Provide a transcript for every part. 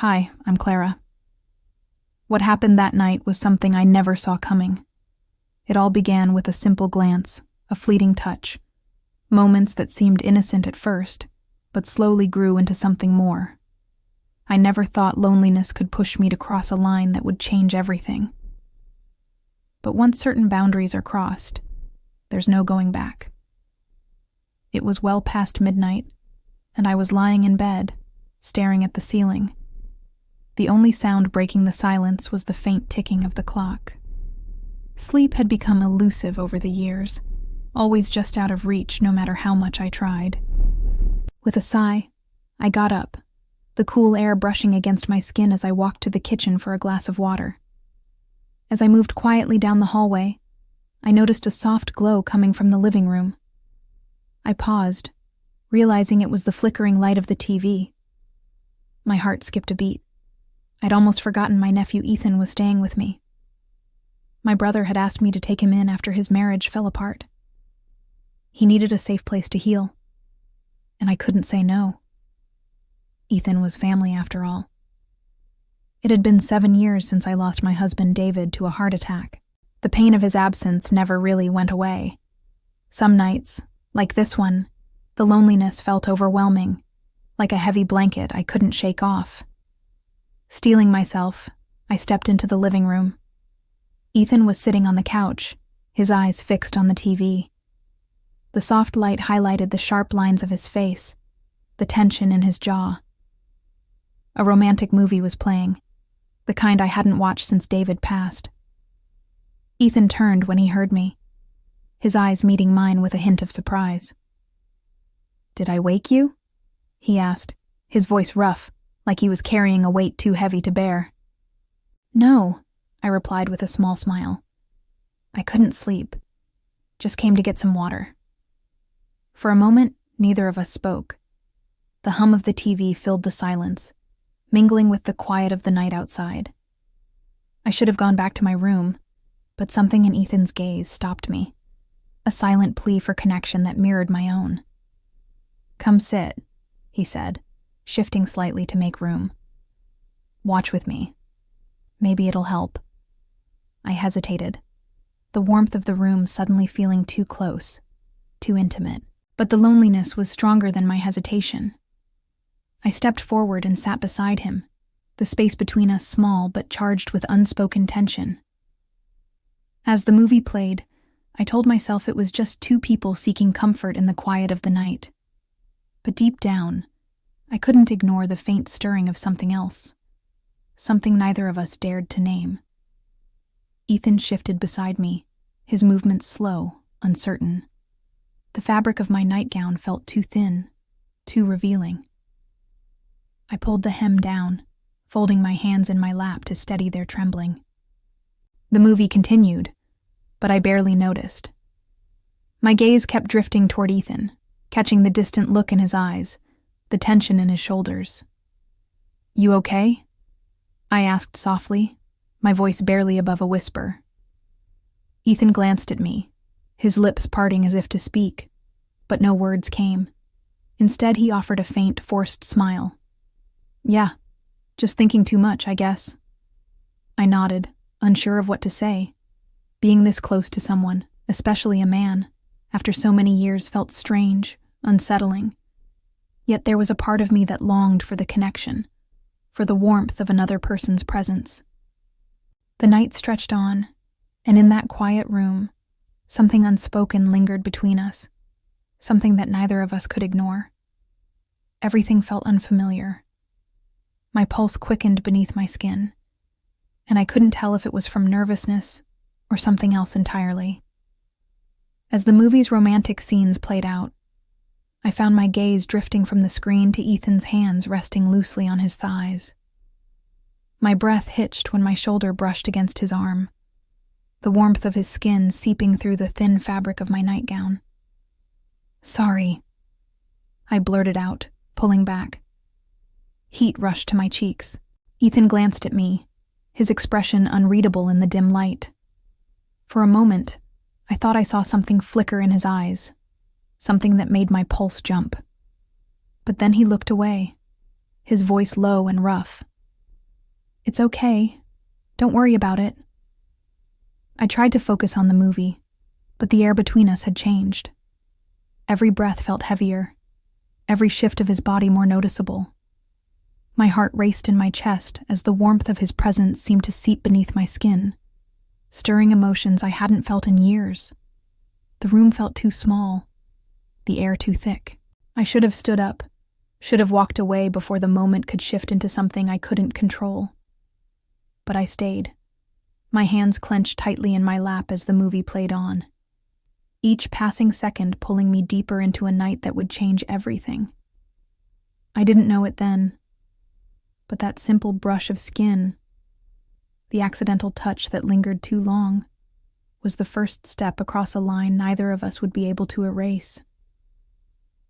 Hi, I'm Clara. What happened that night was something I never saw coming. It all began with a simple glance, a fleeting touch. Moments that seemed innocent at first, but slowly grew into something more. I never thought loneliness could push me to cross a line that would change everything. But once certain boundaries are crossed, there's no going back. It was well past midnight, and I was lying in bed, staring at the ceiling. The only sound breaking the silence was the faint ticking of the clock. Sleep had become elusive over the years, always just out of reach no matter how much I tried. With a sigh, I got up, the cool air brushing against my skin as I walked to the kitchen for a glass of water. As I moved quietly down the hallway, I noticed a soft glow coming from the living room. I paused, realizing it was the flickering light of the TV. My heart skipped a beat. I'd almost forgotten my nephew Ethan was staying with me. My brother had asked me to take him in after his marriage fell apart. He needed a safe place to heal, and I couldn't say no. Ethan was family after all. It had been 7 years since I lost my husband David to a heart attack. The pain of his absence never really went away. Some nights, like this one, the loneliness felt overwhelming, like a heavy blanket I couldn't shake off. Steeling myself, I stepped into the living room. Ethan was sitting on the couch, his eyes fixed on the TV. The soft light highlighted the sharp lines of his face, the tension in his jaw. A romantic movie was playing, the kind I hadn't watched since David passed. Ethan turned when he heard me, his eyes meeting mine with a hint of surprise. "Did I wake you?" he asked, his voice rough, like he was carrying a weight too heavy to bear. "No," I replied with a small smile. "I couldn't sleep. Just came to get some water." For a moment, neither of us spoke. The hum of the TV filled the silence, mingling with the quiet of the night outside. I should have gone back to my room, but something in Ethan's gaze stopped me, a silent plea for connection that mirrored my own. "Come sit," he said, shifting slightly to make room. "Watch with me. Maybe it'll help." I hesitated, the warmth of the room suddenly feeling too close, too intimate. But the loneliness was stronger than my hesitation. I stepped forward and sat beside him, the space between us small but charged with unspoken tension. As the movie played, I told myself it was just two people seeking comfort in the quiet of the night. But deep down, I couldn't ignore the faint stirring of something else, something neither of us dared to name. Ethan shifted beside me, his movements slow, uncertain. The fabric of my nightgown felt too thin, too revealing. I pulled the hem down, folding my hands in my lap to steady their trembling. The movie continued, but I barely noticed. My gaze kept drifting toward Ethan, catching the distant look in his eyes, the tension in his shoulders. "You okay?" I asked softly, my voice barely above a whisper. Ethan glanced at me, his lips parting as if to speak, but no words came. Instead, he offered a faint, forced smile. "Yeah, just thinking too much, I guess." I nodded, unsure of what to say. Being this close to someone, especially a man, after so many years felt strange, unsettling. Yet there was a part of me that longed for the connection, for the warmth of another person's presence. The night stretched on, and in that quiet room, something unspoken lingered between us, something that neither of us could ignore. Everything felt unfamiliar. My pulse quickened beneath my skin, and I couldn't tell if it was from nervousness or something else entirely. As the movie's romantic scenes played out, I found my gaze drifting from the screen to Ethan's hands resting loosely on his thighs. My breath hitched when my shoulder brushed against his arm, the warmth of his skin seeping through the thin fabric of my nightgown. "Sorry," I blurted out, pulling back. Heat rushed to my cheeks. Ethan glanced at me, his expression unreadable in the dim light. For a moment, I thought I saw something flicker in his eyes, something that made my pulse jump. But then he looked away, his voice low and rough, It's okay. Don't worry about it. I tried to focus on the movie, but the air between us had changed. Every breath felt heavier, every shift of his body more noticeable. My heart raced in my chest as the warmth of his presence seemed to seep beneath my skin, stirring emotions I hadn't felt in years. The room felt too small, the air too thick. I should have stood up, should have walked away before the moment could shift into something I couldn't control. But I stayed, my hands clenched tightly in my lap as the movie played on, each passing second pulling me deeper into a night that would change everything. I didn't know it then, but that simple brush of skin, the accidental touch that lingered too long, was the first step across a line neither of us would be able to erase.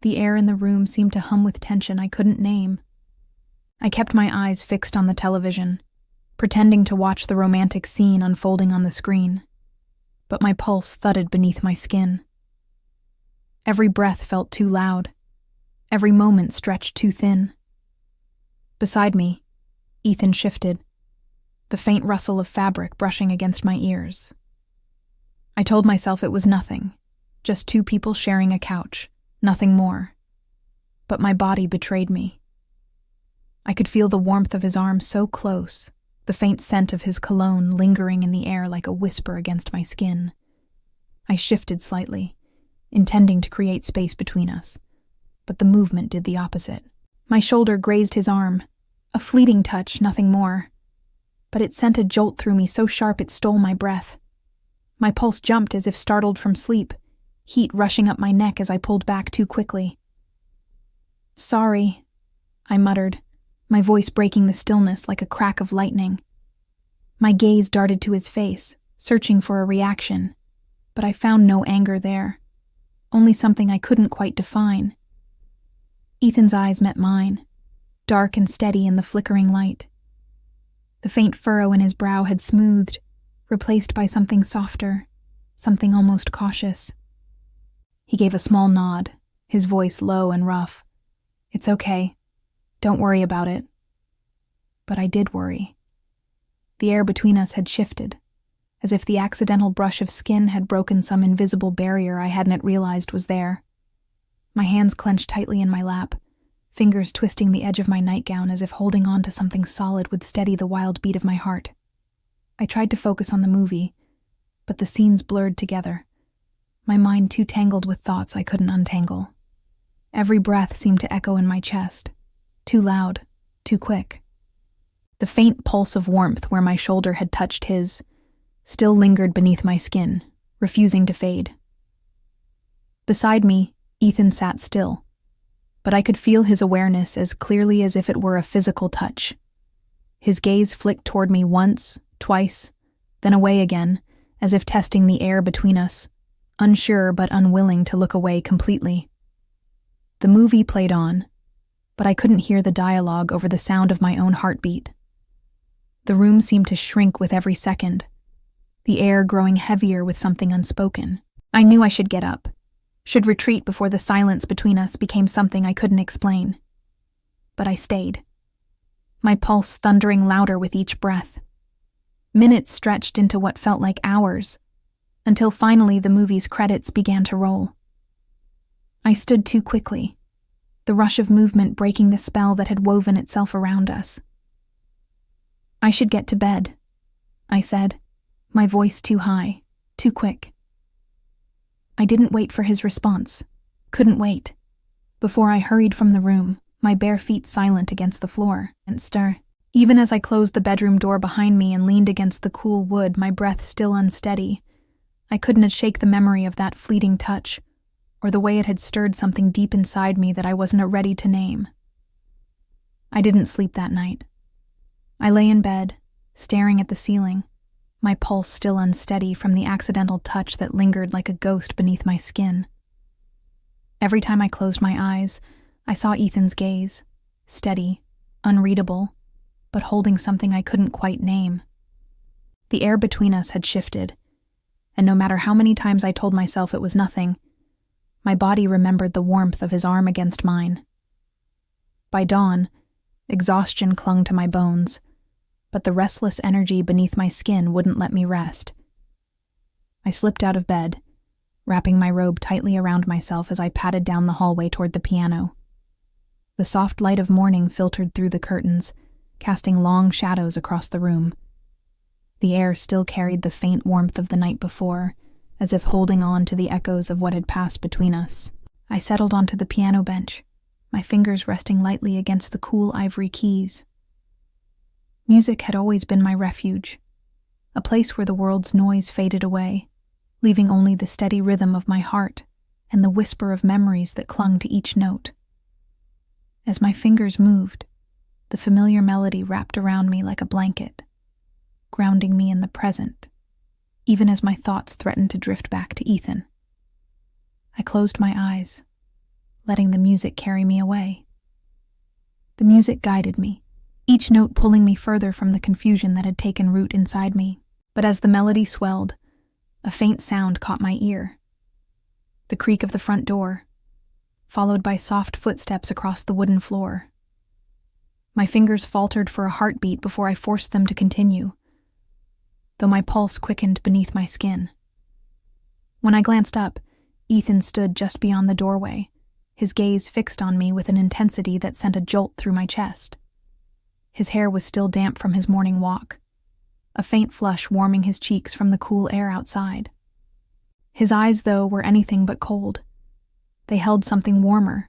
The air in the room seemed to hum with tension I couldn't name. I kept my eyes fixed on the television, pretending to watch the romantic scene unfolding on the screen, but my pulse thudded beneath my skin. Every breath felt too loud, every moment stretched too thin. Beside me, Ethan shifted, the faint rustle of fabric brushing against my ears. I told myself it was nothing, just two people sharing a couch, nothing more. But my body betrayed me. I could feel the warmth of his arm so close, the faint scent of his cologne lingering in the air like a whisper against my skin. I shifted slightly, intending to create space between us, but the movement did the opposite. My shoulder grazed his arm, a fleeting touch, nothing more. But it sent a jolt through me so sharp it stole my breath. My pulse jumped as if startled from sleep, heat rushing up my neck as I pulled back too quickly. "Sorry," I muttered, my voice breaking the stillness like a crack of lightning. My gaze darted to his face, searching for a reaction, but I found no anger there, only something I couldn't quite define. Ethan's eyes met mine, dark and steady in the flickering light. The faint furrow in his brow had smoothed, replaced by something softer, something almost cautious. He gave a small nod, his voice low and rough. "It's okay. Don't worry about it." But I did worry. The air between us had shifted, as if the accidental brush of skin had broken some invisible barrier I hadn't realized was there. My hands clenched tightly in my lap, fingers twisting the edge of my nightgown as if holding on to something solid would steady the wild beat of my heart. I tried to focus on the movie, but the scenes blurred together, my mind too tangled with thoughts I couldn't untangle. Every breath seemed to echo in my chest, too loud, too quick. The faint pulse of warmth where my shoulder had touched his still lingered beneath my skin, refusing to fade. Beside me, Ethan sat still, but I could feel his awareness as clearly as if it were a physical touch. His gaze flicked toward me once, twice, then away again, as if testing the air between us, unsure but unwilling to look away completely. The movie played on, but I couldn't hear the dialogue over the sound of my own heartbeat. The room seemed to shrink with every second, the air growing heavier with something unspoken. I knew I should get up, should retreat before the silence between us became something I couldn't explain. But I stayed, my pulse thundering louder with each breath. Minutes stretched into what felt like hours, until finally the movie's credits began to roll. I stood too quickly, the rush of movement breaking the spell that had woven itself around us. "I should get to bed," I said, my voice too high, too quick. I didn't wait for his response, couldn't wait. Before I hurried from the room, my bare feet silent against the floor, and stir. Even as I closed the bedroom door behind me and leaned against the cool wood, my breath still unsteady, I couldn't shake the memory of that fleeting touch, or the way it had stirred something deep inside me that I wasn't ready to name. I didn't sleep that night. I lay in bed, staring at the ceiling, my pulse still unsteady from the accidental touch that lingered like a ghost beneath my skin. Every time I closed my eyes, I saw Ethan's gaze, steady, unreadable, but holding something I couldn't quite name. The air between us had shifted, and no matter how many times I told myself it was nothing, my body remembered the warmth of his arm against mine. By dawn, exhaustion clung to my bones, but the restless energy beneath my skin wouldn't let me rest. I slipped out of bed, wrapping my robe tightly around myself as I padded down the hallway toward the piano. The soft light of morning filtered through the curtains, casting long shadows across the room. The air still carried the faint warmth of the night before, as if holding on to the echoes of what had passed between us. I settled onto the piano bench, my fingers resting lightly against the cool ivory keys. Music had always been my refuge, a place where the world's noise faded away, leaving only the steady rhythm of my heart and the whisper of memories that clung to each note. As my fingers moved, the familiar melody wrapped around me like a blanket, grounding me in the present, even as my thoughts threatened to drift back to Ethan. I closed my eyes, letting the music carry me away. The music guided me, each note pulling me further from the confusion that had taken root inside me. But as the melody swelled, a faint sound caught my ear. The creak of the front door, followed by soft footsteps across the wooden floor. My fingers faltered for a heartbeat before I forced them to continue, though my pulse quickened beneath my skin. When I glanced up, Ethan stood just beyond the doorway, his gaze fixed on me with an intensity that sent a jolt through my chest. His hair was still damp from his morning walk, a faint flush warming his cheeks from the cool air outside. His eyes, though, were anything but cold. They held something warmer,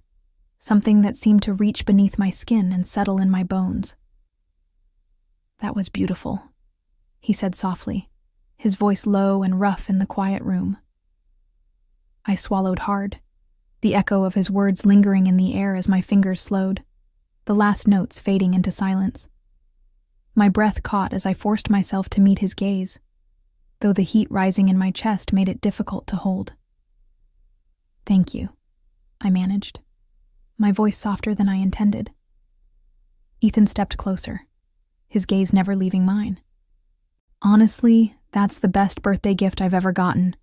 something that seemed to reach beneath my skin and settle in my bones. "That was beautiful," he said softly, his voice low and rough in the quiet room. I swallowed hard, the echo of his words lingering in the air as my fingers slowed, the last notes fading into silence. My breath caught as I forced myself to meet his gaze, though the heat rising in my chest made it difficult to hold. "Thank you," I managed, my voice softer than I intended. Ethan stepped closer, his gaze never leaving mine. "Honestly, that's the best birthday gift I've ever gotten."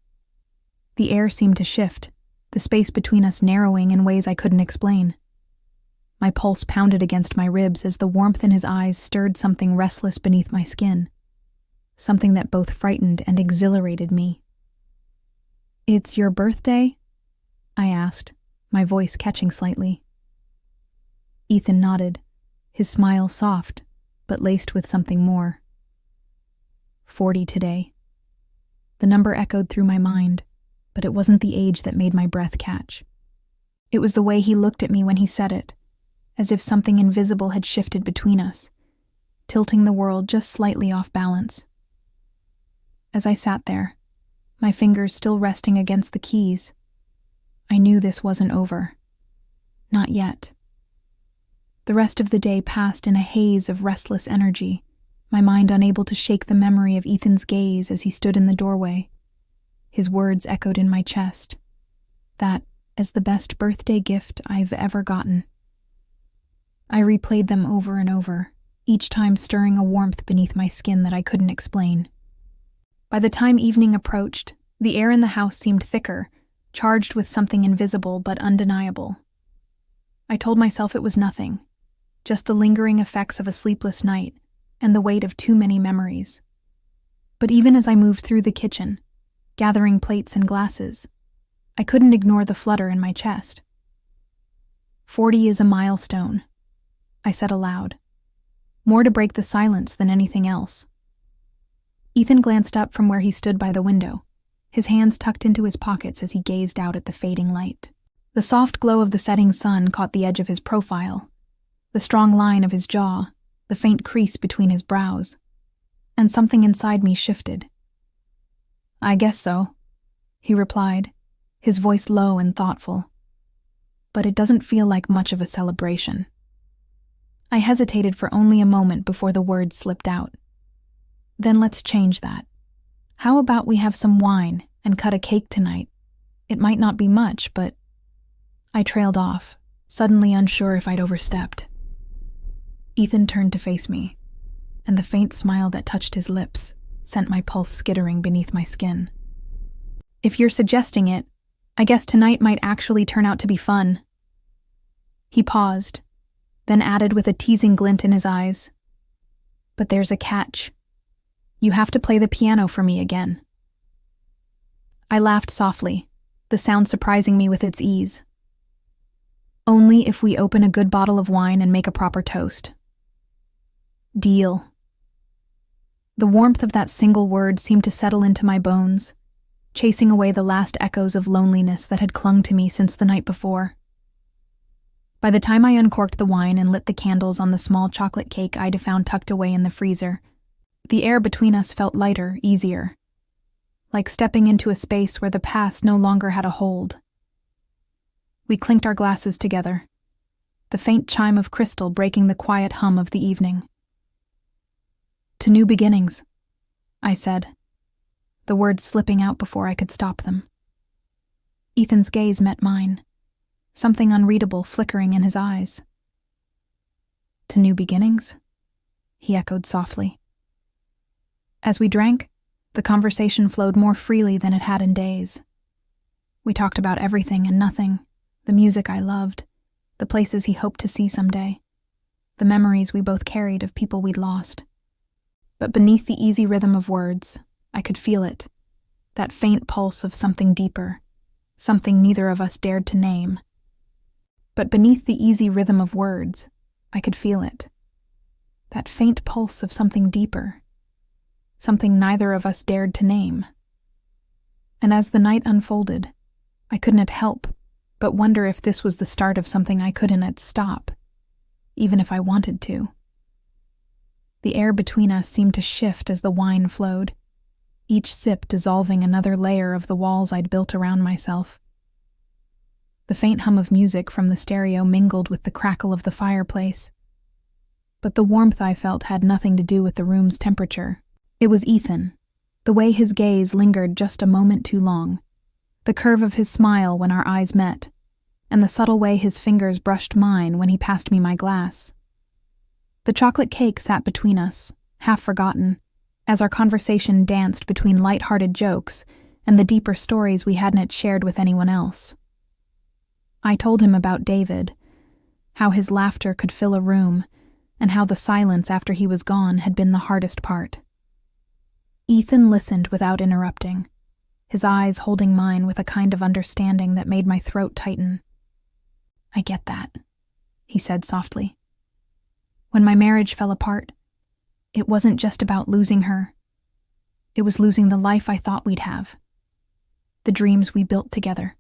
The air seemed to shift, the space between us narrowing in ways I couldn't explain. My pulse pounded against my ribs as the warmth in his eyes stirred something restless beneath my skin, something that both frightened and exhilarated me. "It's your birthday?" I asked, my voice catching slightly. Ethan nodded, his smile soft, but laced with something more. 40 today. The number echoed through my mind, but it wasn't the age that made my breath catch. It was the way he looked at me when he said it, as if something invisible had shifted between us, tilting the world just slightly off balance. As I sat there, my fingers still resting against the keys, I knew this wasn't over. Not yet. The rest of the day passed in a haze of restless energy, my mind unable to shake the memory of Ethan's gaze as he stood in the doorway. His words echoed in my chest. That is the best birthday gift I've ever gotten. I replayed them over and over, each time stirring a warmth beneath my skin that I couldn't explain. By the time evening approached, the air in the house seemed thicker, charged with something invisible but undeniable. I told myself it was nothing, just the lingering effects of a sleepless night and the weight of too many memories. But even as I moved through the kitchen, gathering plates and glasses, I couldn't ignore the flutter in my chest. 40 is a milestone, I said aloud, more to break the silence than anything else. Ethan glanced up from where he stood by the window, his hands tucked into his pockets as he gazed out at the fading light. The soft glow of the setting sun caught the edge of his profile, the strong line of his jaw, the faint crease between his brows, and something inside me shifted. "I guess so," he replied, his voice low and thoughtful. "But it doesn't feel like much of a celebration." I hesitated for only a moment before the words slipped out. "Then let's change that. How about we have some wine and cut a cake tonight? It might not be much, but..." I trailed off, suddenly unsure if I'd overstepped. Ethan turned to face me, and the faint smile that touched his lips sent my pulse skittering beneath my skin. "If you're suggesting it, I guess tonight might actually turn out to be fun." He paused, then added with a teasing glint in his eyes, But there's a catch. You have to play the piano for me again. I laughed softly, the sound surprising me with its ease. Only if we open a good bottle of wine and make a proper toast. Deal. The warmth of that single word seemed to settle into my bones, chasing away the last echoes of loneliness that had clung to me since the night before. By the time I uncorked the wine and lit the candles on the small chocolate cake I'd found tucked away in the freezer, the air between us felt lighter, easier, like stepping into a space where the past no longer had a hold. We clinked our glasses together, the faint chime of crystal breaking the quiet hum of the evening. To new beginnings, I said, the words slipping out before I could stop them. Ethan's gaze met mine, something unreadable flickering in his eyes. To new beginnings? He echoed softly. As we drank, the conversation flowed more freely than it had in days. We talked about everything and nothing, the music I loved, the places he hoped to see someday, the memories we both carried of people we'd lost. But beneath the easy rhythm of words, I could feel it, that faint pulse of something deeper, something neither of us dared to name. But beneath the easy rhythm of words, I could feel it, that faint pulse of something deeper, something neither of us dared to name. And as the night unfolded, I couldn't help but wonder if this was the start of something I couldn't stop, even if I wanted to. The air between us seemed to shift as the wine flowed, each sip dissolving another layer of the walls I'd built around myself. The faint hum of music from the stereo mingled with the crackle of the fireplace. But the warmth I felt had nothing to do with the room's temperature. It was Ethan, the way his gaze lingered just a moment too long, the curve of his smile when our eyes met, and the subtle way his fingers brushed mine when he passed me my glass. The chocolate cake sat between us, half forgotten, as our conversation danced between light-hearted jokes and the deeper stories we hadn't shared with anyone else. I told him about David, how his laughter could fill a room, and how the silence after he was gone had been the hardest part. Ethan listened without interrupting, his eyes holding mine with a kind of understanding that made my throat tighten. "I get that," he said softly. "When my marriage fell apart, it wasn't just about losing her. It was losing the life I thought we'd have, the dreams we built together."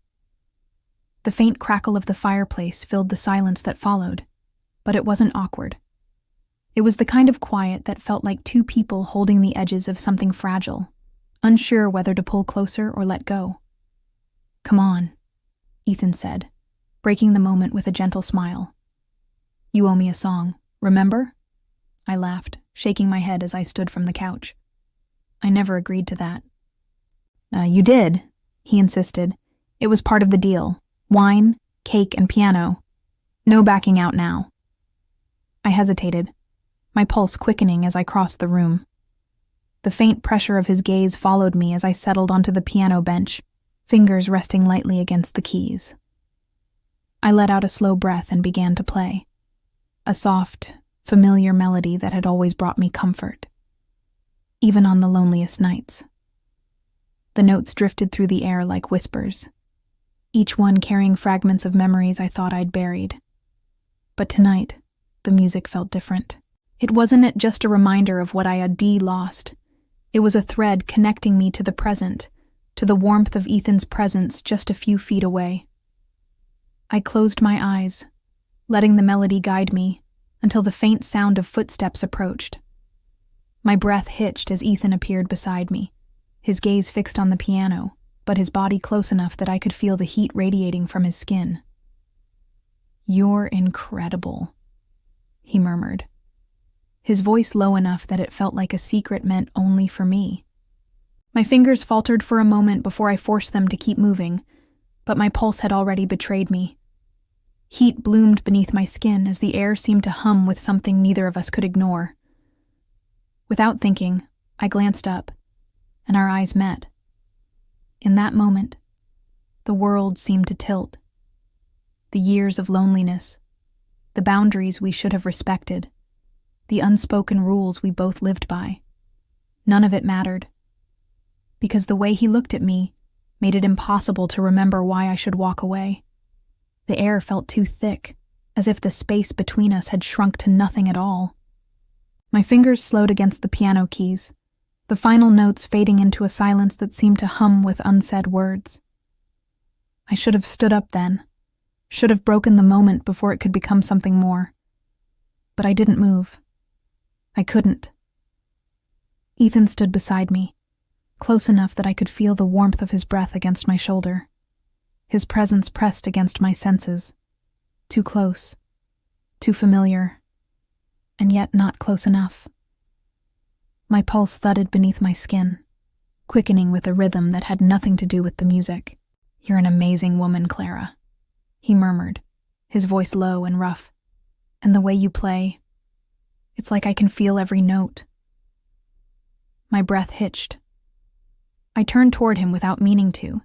The faint crackle of the fireplace filled the silence that followed, but it wasn't awkward. It was the kind of quiet that felt like two people holding the edges of something fragile, unsure whether to pull closer or let go. "Come on," Ethan said, breaking the moment with a gentle smile. "You owe me a song, remember?" I laughed, shaking my head as I stood from the couch. I never agreed to that. You did," he insisted. "It was part of the deal. Wine, cake, and piano. No backing out now." I hesitated, my pulse quickening as I crossed the room. The faint pressure of his gaze followed me as I settled onto the piano bench, fingers resting lightly against the keys. I let out a slow breath and began to play, a soft, familiar melody that had always brought me comfort, even on the loneliest nights. The notes drifted through the air like whispers, each one carrying fragments of memories I thought I'd buried. But tonight, the music felt different. It wasn't just a reminder of what I had lost. It was a thread connecting me to the present, to the warmth of Ethan's presence just a few feet away. I closed my eyes, letting the melody guide me, until the faint sound of footsteps approached. My breath hitched as Ethan appeared beside me, his gaze fixed on the piano, but his body close enough that I could feel the heat radiating from his skin. "You're incredible," he murmured, his voice low enough that it felt like a secret meant only for me. My fingers faltered for a moment before I forced them to keep moving, but my pulse had already betrayed me. Heat bloomed beneath my skin as the air seemed to hum with something neither of us could ignore. Without thinking, I glanced up, and our eyes met. In that moment, the world seemed to tilt. The years of loneliness, the boundaries we should have respected, the unspoken rules we both lived by. None of it mattered, because the way he looked at me made it impossible to remember why I should walk away. The air felt too thick, as if the space between us had shrunk to nothing at all. My fingers slowed against the piano keys, the final notes fading into a silence that seemed to hum with unsaid words. I should have stood up then, should have broken the moment before it could become something more. But I didn't move. I couldn't. Ethan stood beside me, close enough that I could feel the warmth of his breath against my shoulder. His presence pressed against my senses. Too close, too familiar, and yet not close enough. My pulse thudded beneath my skin, quickening with a rhythm that had nothing to do with the music. "You're an amazing woman, Clara," he murmured, his voice low and rough. "And the way you play, it's like I can feel every note." My breath hitched. I turned toward him without meaning to,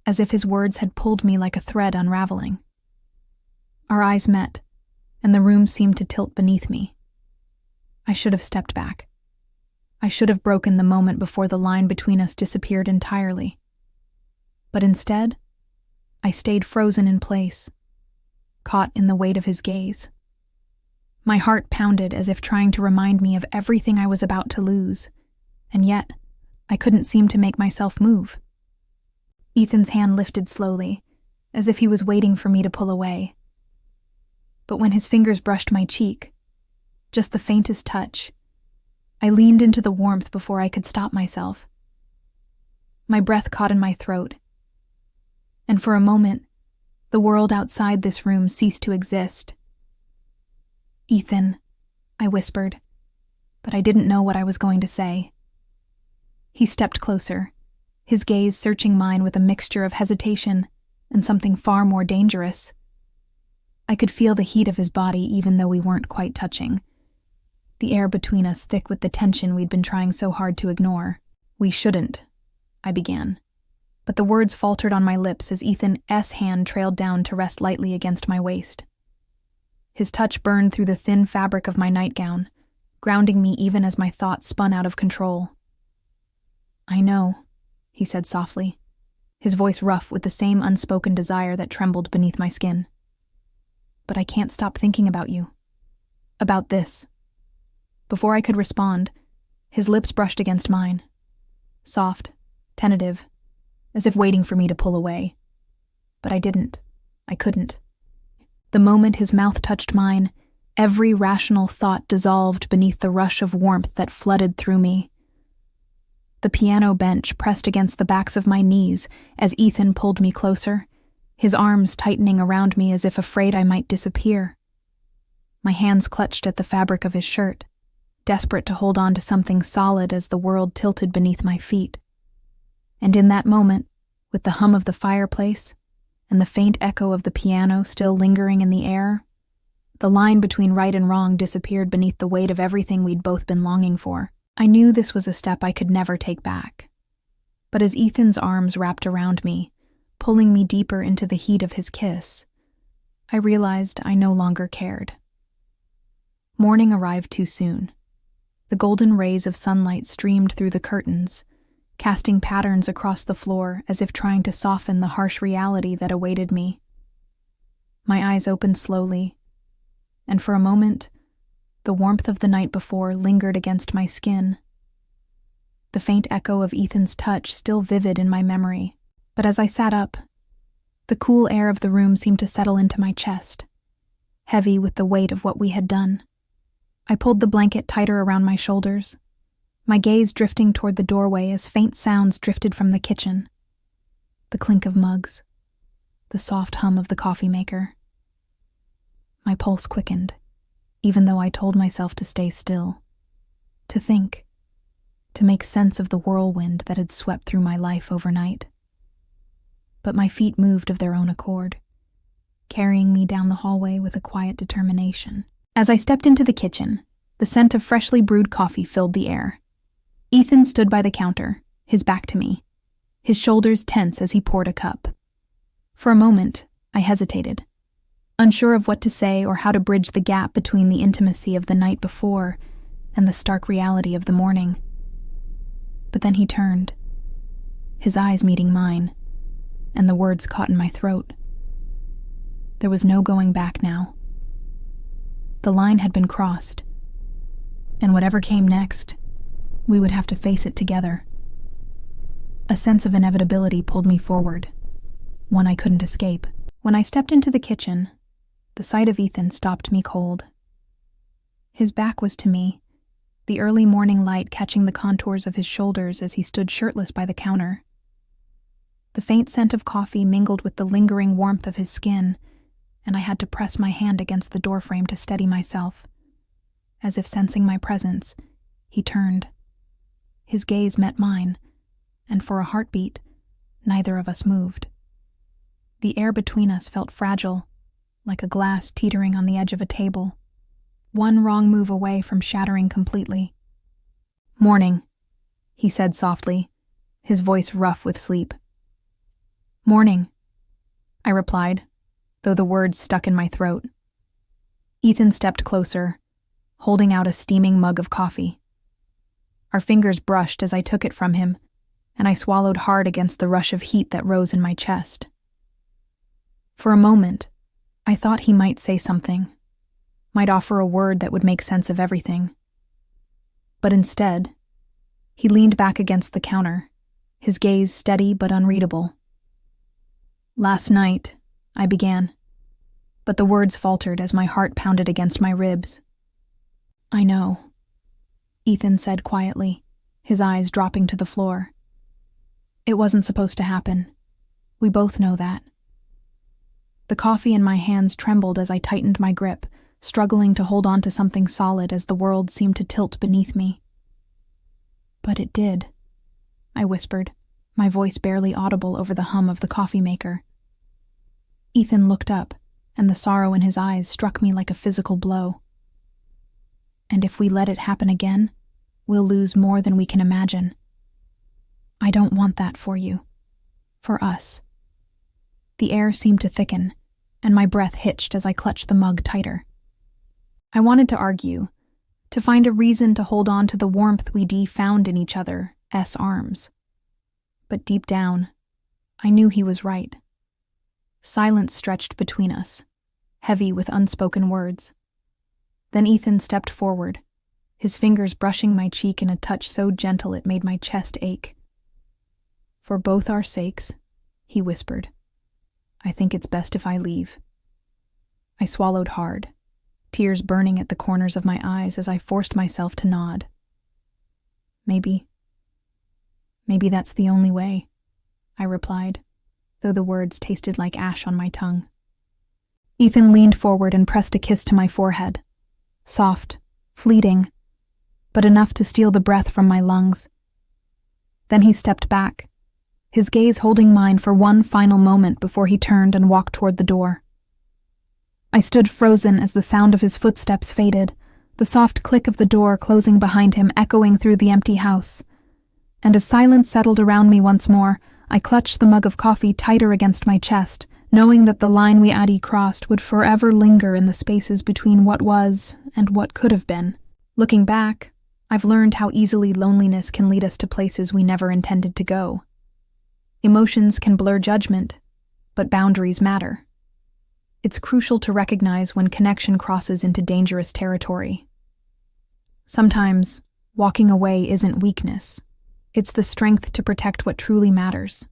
as if his words had pulled me like a thread unraveling. Our eyes met, and the room seemed to tilt beneath me. I should have stepped back. I should have broken the moment before the line between us disappeared entirely. But instead, I stayed frozen in place, caught in the weight of his gaze. My heart pounded as if trying to remind me of everything I was about to lose, and yet I couldn't seem to make myself move. Ethan's hand lifted slowly, as if he was waiting for me to pull away. But when his fingers brushed my cheek, just the faintest touch, I leaned into the warmth before I could stop myself. My breath caught in my throat, and for a moment, the world outside this room ceased to exist. "Ethan," I whispered, but I didn't know what I was going to say. He stepped closer, his gaze searching mine with a mixture of hesitation and something far more dangerous. I could feel the heat of his body even though we weren't quite touching, the air between us thick with the tension we'd been trying so hard to ignore. "We shouldn't," I began, but the words faltered on my lips as Ethan's hand trailed down to rest lightly against my waist. His touch burned through the thin fabric of my nightgown, grounding me even as my thoughts spun out of control. "I know," he said softly, his voice rough with the same unspoken desire that trembled beneath my skin. "But I can't stop thinking about you. About this." Before I could respond, his lips brushed against mine. Soft, tentative, as if waiting for me to pull away. But I didn't. I couldn't. The moment his mouth touched mine, every rational thought dissolved beneath the rush of warmth that flooded through me. The piano bench pressed against the backs of my knees as Ethan pulled me closer, his arms tightening around me as if afraid I might disappear. My hands clutched at the fabric of his shirt, desperate to hold on to something solid as the world tilted beneath my feet. And in that moment, with the hum of the fireplace and the faint echo of the piano still lingering in the air, the line between right and wrong disappeared beneath the weight of everything we'd both been longing for. I knew this was a step I could never take back. But as Ethan's arms wrapped around me, pulling me deeper into the heat of his kiss, I realized I no longer cared. Morning arrived too soon. The golden rays of sunlight streamed through the curtains, casting patterns across the floor as if trying to soften the harsh reality that awaited me. My eyes opened slowly, and for a moment, the warmth of the night before lingered against my skin. The faint echo of Ethan's touch still vivid in my memory, but as I sat up, the cool air of the room seemed to settle into my chest, heavy with the weight of what we had done. I pulled the blanket tighter around my shoulders, my gaze drifting toward the doorway as faint sounds drifted from the kitchen. The clink of mugs, the soft hum of the coffee maker. My pulse quickened, even though I told myself to stay still, to think, to make sense of the whirlwind that had swept through my life overnight. But my feet moved of their own accord, carrying me down the hallway with a quiet determination. As I stepped into the kitchen, the scent of freshly brewed coffee filled the air. Ethan stood by the counter, his back to me, his shoulders tense as he poured a cup. For a moment, I hesitated, unsure of what to say or how to bridge the gap between the intimacy of the night before and the stark reality of the morning. But then he turned, his eyes meeting mine, and the words caught in my throat. There was no going back now. The line had been crossed, and whatever came next, we would have to face it together. A sense of inevitability pulled me forward, one I couldn't escape. When I stepped into the kitchen, the sight of Ethan stopped me cold. His back was to me, the early morning light catching the contours of his shoulders as he stood shirtless by the counter. The faint scent of coffee mingled with the lingering warmth of his skin, and I had to press my hand against the doorframe to steady myself. As if sensing my presence, he turned. His gaze met mine, and for a heartbeat, neither of us moved. The air between us felt fragile, like a glass teetering on the edge of a table, one wrong move away from shattering completely. "Morning," he said softly, his voice rough with sleep. "Morning," I replied, though the words stuck in my throat. Ethan stepped closer, holding out a steaming mug of coffee. Our fingers brushed as I took it from him, and I swallowed hard against the rush of heat that rose in my chest. For a moment, I thought he might say something, might offer a word that would make sense of everything. But instead, he leaned back against the counter, his gaze steady but unreadable. "Last night," I began, but the words faltered as my heart pounded against my ribs. "I know," Ethan said quietly, his eyes dropping to the floor. "It wasn't supposed to happen. We both know that." The coffee in my hands trembled as I tightened my grip, struggling to hold on to something solid as the world seemed to tilt beneath me. "But it did," I whispered, my voice barely audible over the hum of the coffee maker. Ethan looked up, and the sorrow in his eyes struck me like a physical blow. "And if we let it happen again, we'll lose more than we can imagine. I don't want that for you. For us." The air seemed to thicken, and my breath hitched as I clutched the mug tighter. I wanted to argue, to find a reason to hold on to the warmth we'd found in each other's arms. But deep down, I knew he was right. Silence stretched between us, heavy with unspoken words. Then Ethan stepped forward, his fingers brushing my cheek in a touch so gentle it made my chest ache. "For both our sakes," he whispered, "I think it's best if I leave." I swallowed hard, tears burning at the corners of my eyes as I forced myself to nod. Maybe that's the only way," I replied, though the words tasted like ash on my tongue. Ethan leaned forward and pressed a kiss to my forehead. Soft, fleeting, but enough to steal the breath from my lungs. Then he stepped back, his gaze holding mine for one final moment before he turned and walked toward the door. I stood frozen as the sound of his footsteps faded, the soft click of the door closing behind him echoing through the empty house. And as silence settled around me once more, I clutched the mug of coffee tighter against my chest, knowing that the line we had crossed would forever linger in the spaces between what was and what could have been. Looking back, I've learned how easily loneliness can lead us to places we never intended to go. Emotions can blur judgment, but boundaries matter. It's crucial to recognize when connection crosses into dangerous territory. Sometimes, walking away isn't weakness. It's the strength to protect what truly matters.